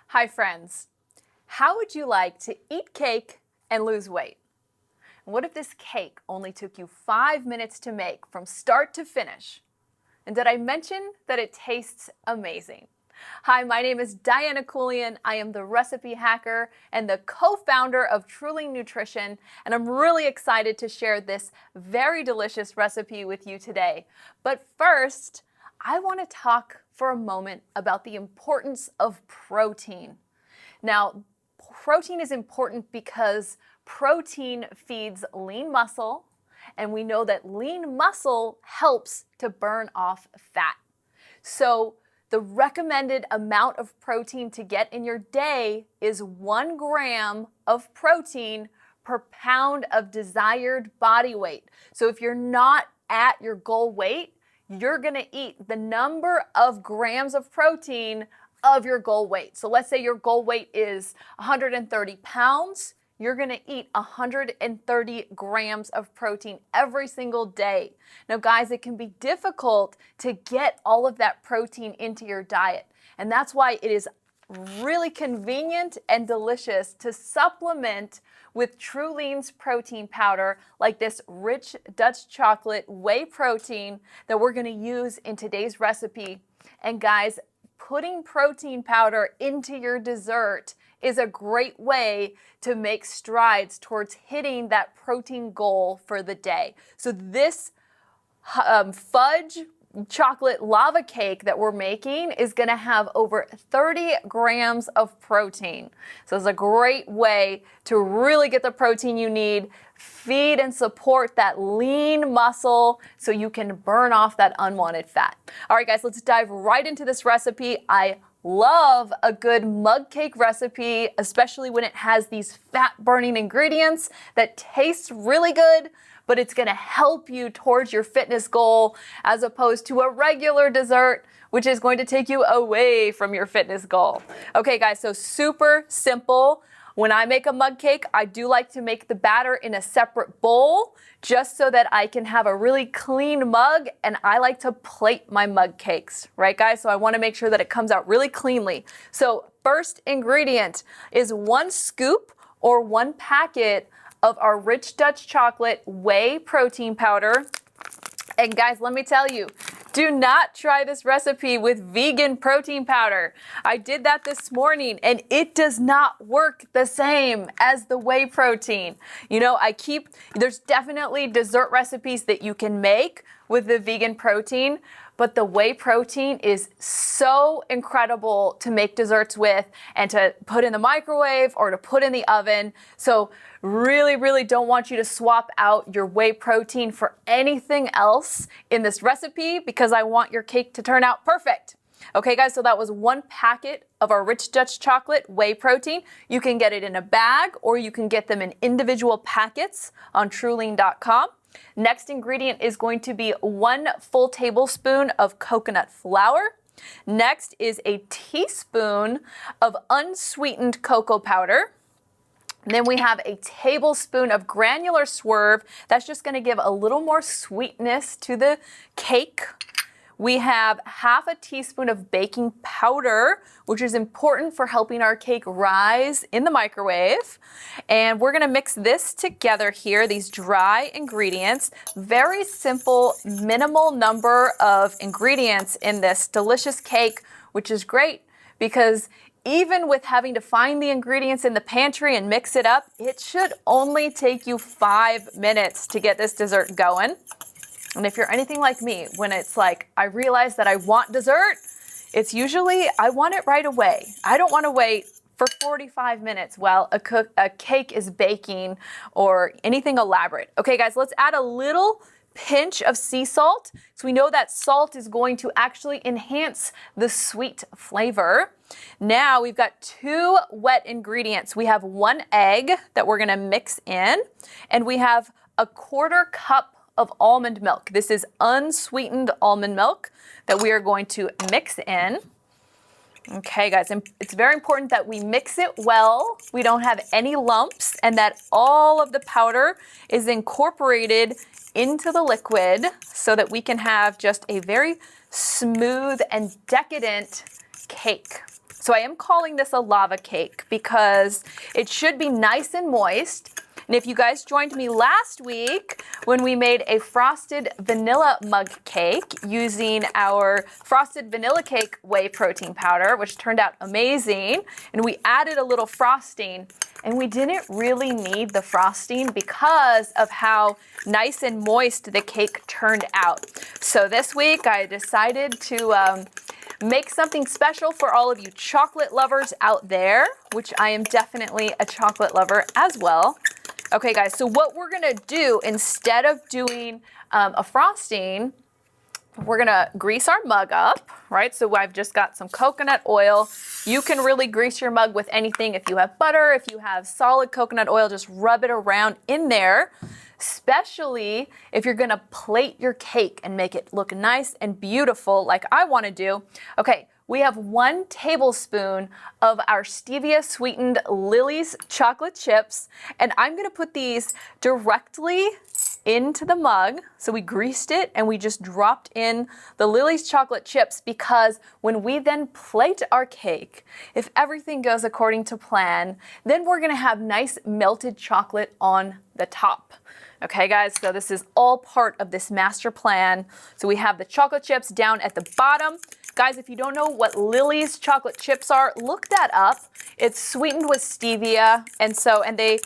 Hi friends, how would you like to eat cake and lose weight? What if this cake only took you 5 minutes to make from start to finish? And did I mention that it tastes amazing? Hi, my name is Diana Coulian. I am the recipe hacker and the co-founder of Truly Nutrition, and I'm really excited to share this very delicious recipe with you today. But first, I want to talk for a moment about the importance of protein. Now, protein is important because protein feeds lean muscle, and we know that lean muscle helps to burn off fat. So the recommended amount of protein to get in your day is 1 gram of protein per pound of desired body weight. So if you're not at your goal weight, you're gonna eat the number of grams of protein of your goal weight. So let's say your goal weight is 130 pounds. You're gonna eat 130 grams of protein every single day. Now guys, it can be difficult to get all of that protein into your diet. And that's why it is really convenient and delicious to supplement with Trulean's protein powder, like this rich Dutch chocolate whey protein that we're gonna use in today's recipe. And guys, putting protein powder into your dessert is a great way to make strides towards hitting that protein goal for the day. So this fudge chocolate lava cake that we're making is gonna have over 30 grams of protein. So it's a great way to really get the protein you need, feed and support that lean muscle so you can burn off that unwanted fat. All right, guys, let's dive right into this recipe. I love a good mug cake recipe, especially when it has these fat-burning ingredients that taste really good, but it's gonna help you towards your fitness goal as opposed to a regular dessert, which is going to take you away from your fitness goal. Okay, guys, so super simple. When I make a mug cake, I do like to make the batter in a separate bowl just so that I can have a really clean mug, and I like to plate my mug cakes, right guys? So I wanna make sure that it comes out really cleanly. So first ingredient is 1 scoop or 1 packet of our rich Dutch chocolate whey protein powder. And guys, let me tell you, do not try this recipe with vegan protein powder. I did that this morning and it does not work the same as the whey protein. You know, there's definitely dessert recipes that you can make with the vegan protein, but the whey protein is so incredible to make desserts with and to put in the microwave or to put in the oven. So really, really don't want you to swap out your whey protein for anything else in this recipe because I want your cake to turn out perfect. Okay guys, so that was 1 packet of our rich Dutch chocolate whey protein. You can get it in a bag or you can get them in individual packets on Trulean.com. Next ingredient is going to be 1 full tablespoon of coconut flour. Next is a teaspoon of unsweetened cocoa powder. Then we have a tablespoon of granular swerve. That's just gonna give a little more sweetness to the cake. We have 1/2 teaspoon of baking powder, which is important for helping our cake rise in the microwave. And we're gonna mix this together here, these dry ingredients. Very simple, minimal number of ingredients in this delicious cake, which is great because even with having to find the ingredients in the pantry and mix it up, it should only take you 5 minutes to get this dessert going. And if you're anything like me, when it's like, I realize that I want dessert, it's usually, I want it right away. I don't want to wait for 45 minutes while a cake is baking or anything elaborate. Okay guys, let's add a little pinch of sea salt. So we know that salt is going to actually enhance the sweet flavor. Now we've got 2 wet ingredients. We have 1 egg that we're gonna mix in, and we have a 1/4 cup of almond milk. This is unsweetened almond milk that we are going to mix in. Okay guys, and it's very important that we mix it well, we don't have any lumps, and that all of the powder is incorporated into the liquid so that we can have just a very smooth and decadent cake. So I am calling this a lava cake because it should be nice and moist. And if you guys joined me last week when we made a frosted vanilla mug cake using our frosted vanilla cake whey protein powder, which turned out amazing, and we added a little frosting, and we didn't really need the frosting because of how nice and moist the cake turned out. So this week I decided to make something special for all of you chocolate lovers out there, which I am definitely a chocolate lover as well. Okay guys, so what we're gonna do instead of doing a frosting, we're gonna grease our mug up, right? So I've just got some coconut oil. You can really grease your mug with anything. If you have butter, if you have solid coconut oil, just rub it around in there, especially if you're gonna plate your cake and make it look nice and beautiful like I wanna do. Okay, we have 1 tablespoon of our stevia sweetened Lily's chocolate chips, and I'm gonna put these directly into the mug. So we greased it and we just dropped in the Lily's chocolate chips because when we then plate our cake, if everything goes according to plan, then we're gonna have nice melted chocolate on the top. Okay guys, so this is all part of this master plan. So we have the chocolate chips down at the bottom. Guys, if you don't know what Lily's chocolate chips are, look that up. It's sweetened with stevia, and they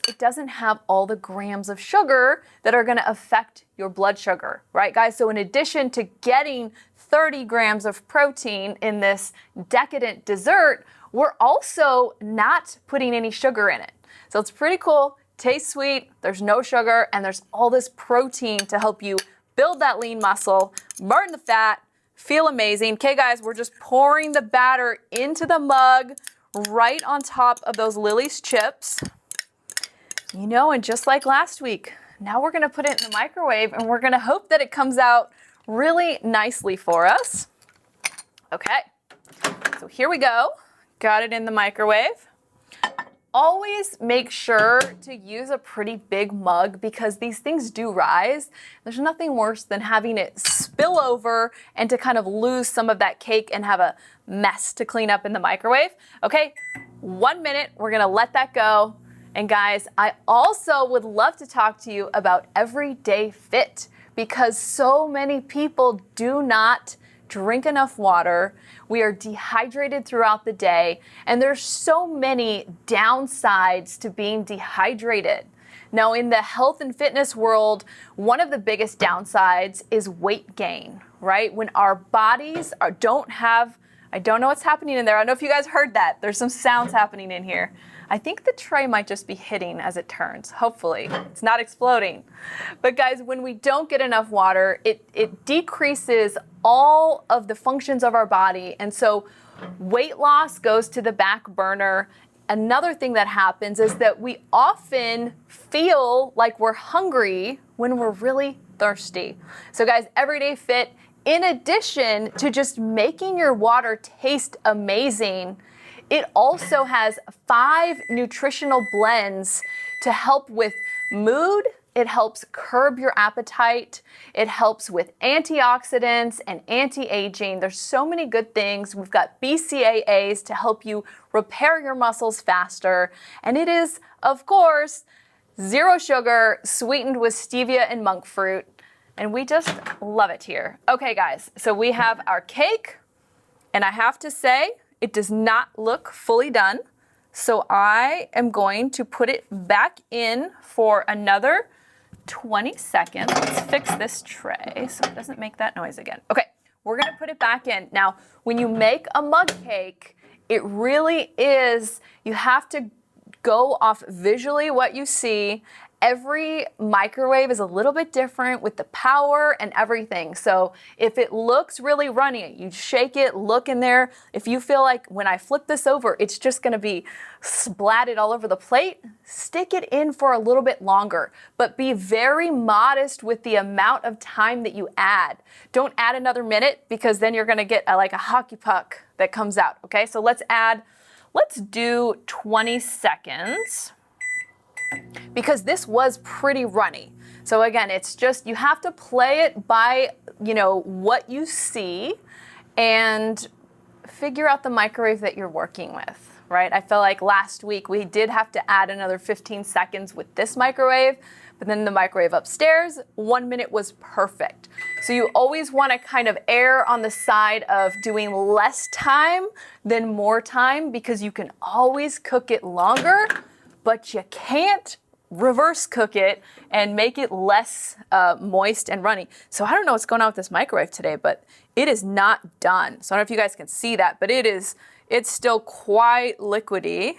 it doesn't have all the grams of sugar that are gonna affect your blood sugar, right guys? So in addition to getting 30 grams of protein in this decadent dessert, we're also not putting any sugar in it. So it's pretty cool, tastes sweet, there's no sugar, and there's all this protein to help you build that lean muscle, burn the fat, feel amazing. Okay guys, we're just pouring the batter into the mug right on top of those Lily's chips. You know, and just like last week, now we're gonna put it in the microwave and we're gonna hope that it comes out really nicely for us. Okay, so here we go. Got it in the microwave. Always make sure to use a pretty big mug because these things do rise. There's nothing worse than having it spill over and to kind of lose some of that cake and have a mess to clean up in the microwave. Okay, 1 minute, we're gonna let that go. And guys, I also would love to talk to you about Everyday Fit because so many people do not drink enough water. We are dehydrated throughout the day, and there's so many downsides to being dehydrated. Now, in the health and fitness world, one of the biggest downsides is weight gain, right? When our bodies don't have, I don't know what's happening in there. I don't know if you guys heard that. There's some sounds happening in here. I think the tray might just be hitting as it turns. Hopefully, it's not exploding. But guys, when we don't get enough water, it decreases all of the functions of our body. And so weight loss goes to the back burner. Another thing that happens is that we often feel like we're hungry when we're really thirsty. So guys, Everyday Fit, in addition to just making your water taste amazing, it also has 5 nutritional blends to help with mood. It helps curb your appetite. It helps with antioxidants and anti-aging. There's so many good things. We've got BCAAs to help you repair your muscles faster. And it is, of course, 0 sugar, sweetened with stevia and monk fruit. And we just love it here. Okay, guys, so we have our cake. And I have to say, it does not look fully done. So I am going to put it back in for another 20 seconds. Let's fix this tray so it doesn't make that noise again. Okay, we're gonna put it back in. Now, when you make a mug cake, it really is, you have to go off visually what you see. Every microwave is a little bit different with the power and everything. So if it looks really runny, you shake it, look in there. If you feel like when I flip this over, it's just gonna be splatted all over the plate, stick it in for a little bit longer, but be very modest with the amount of time that you add. Don't add another minute because then you're gonna get like a hockey puck that comes out, okay? So let's do 20 seconds. Because this was pretty runny. So again, it's just, you have to play it by, what you see and figure out the microwave that you're working with, right? I feel like last week we did have to add another 15 seconds with this microwave, but then the microwave upstairs, 1 minute was perfect. So you always want to kind of err on the side of doing less time than more time, because you can always cook it longer, but you can't reverse cook it and make it less moist and runny. So I don't know what's going on with this microwave today, but it is not done. So I don't know if you guys can see that, but it's still quite liquidy.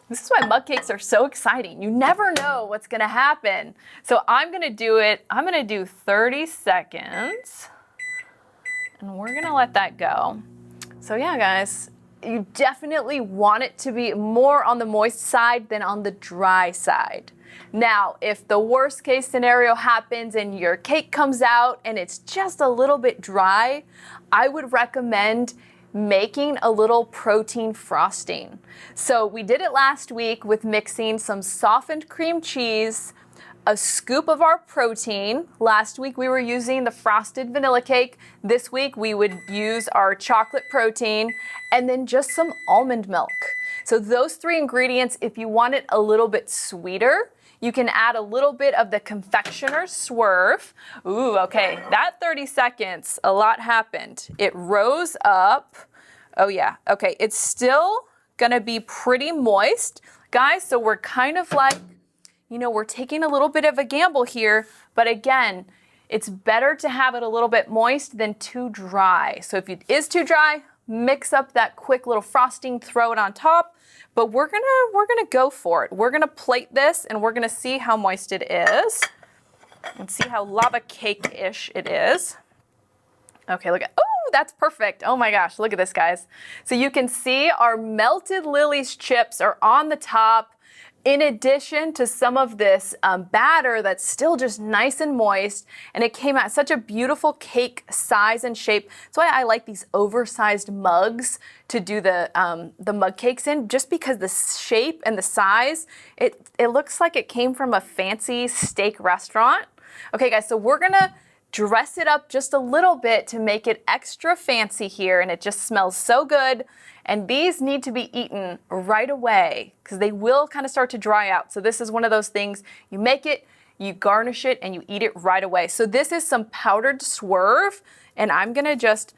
This is why mug cakes are so exciting. You never know what's gonna happen. So I'm gonna do 30 seconds, and we're gonna let that go. So yeah, guys, you definitely want it to be more on the moist side than on the dry side. Now, if the worst case scenario happens and your cake comes out and it's just a little bit dry, I would recommend making a little protein frosting. So we did it last week with mixing some softened cream cheese, a scoop of our protein. Last week we were using the frosted vanilla cake. This week we would use our chocolate protein, and then just some almond milk. So those 3 ingredients, if you want it a little bit sweeter, you can add a little bit of the confectioner's swerve. Ooh, okay, that 30 seconds, a lot happened. It rose up. Oh yeah, okay, it's still gonna be pretty moist, guys, so we're kind of like, you know, we're taking a little bit of a gamble here, but again, it's better to have it a little bit moist than too dry. So if it is too dry, mix up that quick little frosting, throw it on top, but we're gonna go for it. We're gonna plate this and we're gonna see how moist it is and see how lava cake-ish it is. Okay, look at, oh, that's perfect. Oh my gosh, look at this, guys. So you can see our melted Lily's chips are on the top, in addition to some of this batter that's still just nice and moist, and it came out such a beautiful cake size and shape. That's why I like these oversized mugs to do the mug cakes in, just because the shape and the size, it looks like it came from a fancy steak restaurant. Okay, guys, so we're gonna dress it up just a little bit to make it extra fancy here, and it just smells so good. And these need to be eaten right away because they will kind of start to dry out. So this is one of those things, you make it, you garnish it, and you eat it right away. So this is some powdered swerve, and I'm gonna just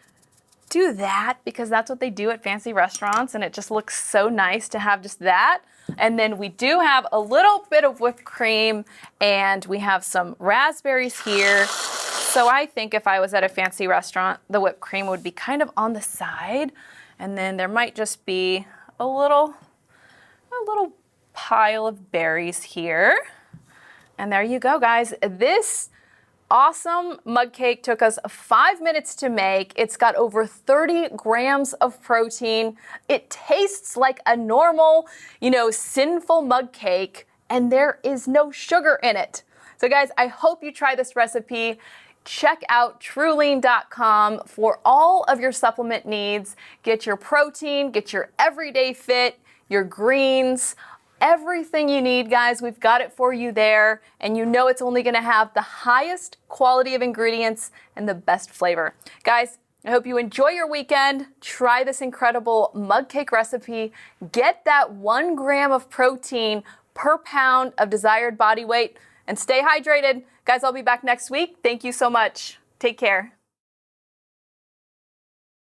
do that because that's what they do at fancy restaurants, and it just looks so nice to have just that. And then we do have a little bit of whipped cream, and we have some raspberries here. So I think if I was at a fancy restaurant, the whipped cream would be kind of on the side, and then there might just be a little pile of berries here. And there you go, guys. This awesome mug cake took us 5 minutes to make. It's got over 30 grams of protein. It tastes like a normal, sinful mug cake, and there is no sugar in it. So guys, I hope you try this recipe. Check out truelean.com for all of your supplement needs. Get your protein, get your everyday fit, your greens, everything you need, guys. We've got it for you there, and you know it's only gonna have the highest quality of ingredients and the best flavor. Guys, I hope you enjoy your weekend. Try this incredible mug cake recipe. Get that 1 gram of protein per pound of desired body weight, and stay hydrated. Guys, I'll be back next week. Thank you so much. Take care.